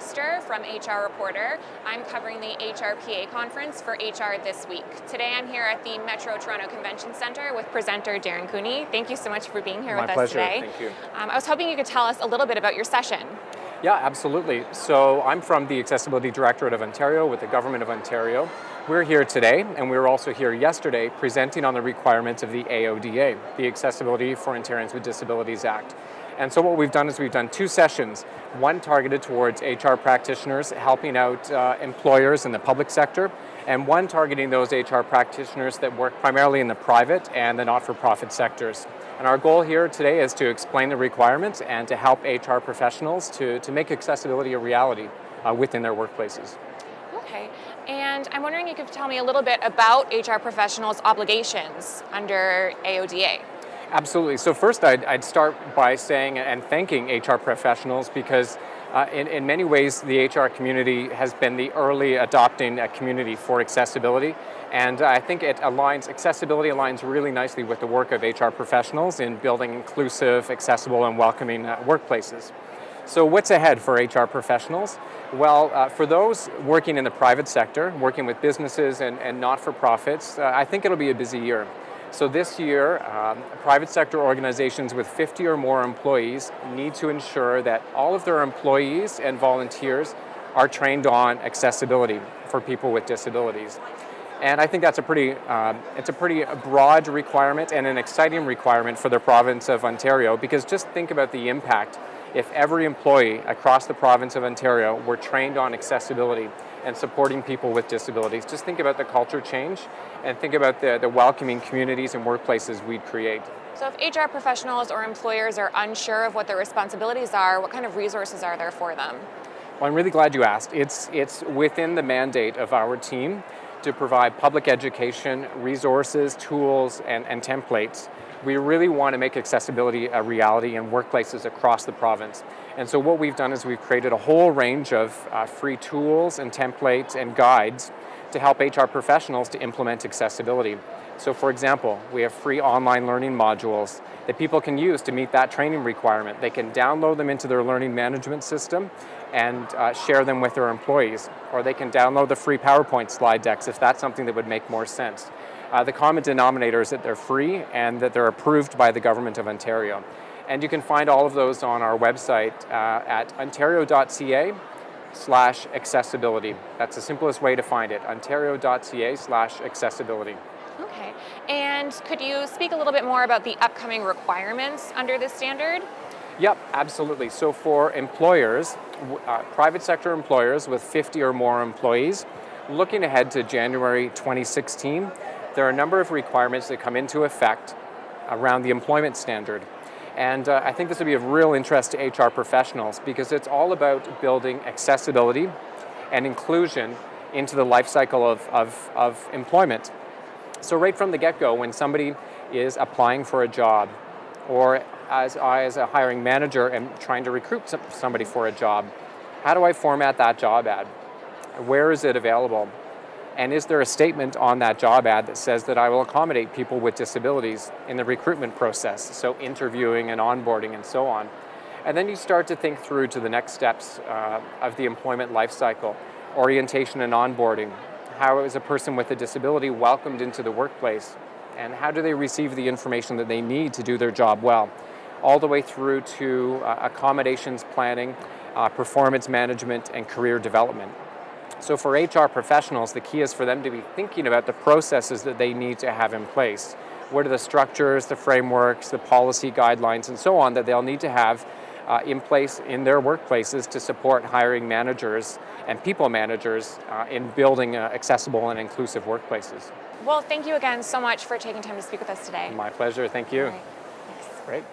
Foster from HR Reporter. I'm covering the HRPA conference for HR This Week. Today I'm here at the Metro Toronto Convention Centre with presenter Darren Cooney. Thank you so much for being here with us today. My pleasure, thank you. I was hoping you could tell us a little bit about your session. Yeah, absolutely. So I'm from the Accessibility Directorate of Ontario with the Government of Ontario. We're here today, and we were also here yesterday presenting on the requirements of the AODA, the Accessibility for Ontarians with Disabilities Act. And so what we've done is we've done two sessions, one targeted towards HR practitioners helping out employers in the public sector, and one targeting those HR practitioners that work primarily in the private and the not-for-profit sectors. And our goal here today is to explain the requirements and to help HR professionals to make accessibility a reality within their workplaces. Okay, and I'm wondering if you could tell me a little bit about HR professionals' obligations under AODA. Absolutely. So first I'd start by saying and thanking HR professionals because in many ways the HR community has been the early adopting community for accessibility, and I think accessibility aligns really nicely with the work of HR professionals in building inclusive, accessible and welcoming workplaces. So what's ahead for HR professionals? Well, for those working in the private sector, working with businesses and not-for-profits, I think it'll be a busy year. So this year, private sector organizations with 50 or more employees need to ensure that all of their employees and volunteers are trained on accessibility for people with disabilities. And I think that's a pretty broad requirement and an exciting requirement for the province of Ontario, because just think about the impact if every employee across the province of Ontario were trained on accessibility and supporting people with disabilities. Just think about the culture change and think about the welcoming communities and workplaces we'd create. So if HR professionals or employers are unsure of what their responsibilities are, what kind of resources are there for them? Well, I'm really glad you asked. It's within the mandate of our team to provide public education, resources, tools, and templates. We really want to make accessibility a reality in workplaces across the province. And so what we've done is we've created a whole range of free tools and templates and guides to help HR professionals to implement accessibility. So for example, we have free online learning modules that people can use to meet that training requirement. They can download them into their learning management system and share them with their employees. Or they can download the free PowerPoint slide decks if that's something that would make more sense. The common denominator is that they're free and that they're approved by the Government of Ontario. And you can find all of those on our website at ontario.ca/accessibility. That's the simplest way to find it, ontario.ca/accessibility. Okay, and could you speak a little bit more about the upcoming requirements under this standard? Yep, absolutely. So for employers, private sector employers with 50 or more employees, looking ahead to January 2016, there are a number of requirements that come into effect around the employment standard. And I think this would be of real interest to HR professionals because it's all about building accessibility and inclusion into the life cycle of employment. So right from the get-go, when somebody is applying for a job, or as a hiring manager am trying to recruit somebody for a job, how do I format that job ad? Where is it available? And is there a statement on that job ad that says that I will accommodate people with disabilities in the recruitment process, so interviewing and onboarding and so on? And then you start to think through to the next steps of the employment life cycle, orientation and onboarding. How is a person with a disability welcomed into the workplace? And how do they receive the information that they need to do their job well? All the way through to accommodations planning, performance management, and career development. So for HR professionals, the key is for them to be thinking about the processes that they need to have in place. What are the structures, the frameworks, the policy guidelines, and so on that they'll need to have in place in their workplaces to support hiring managers and people managers in building accessible and inclusive workplaces. Well, thank you again so much for taking time to speak with us today. My pleasure, thank you. All right. Thanks. Great.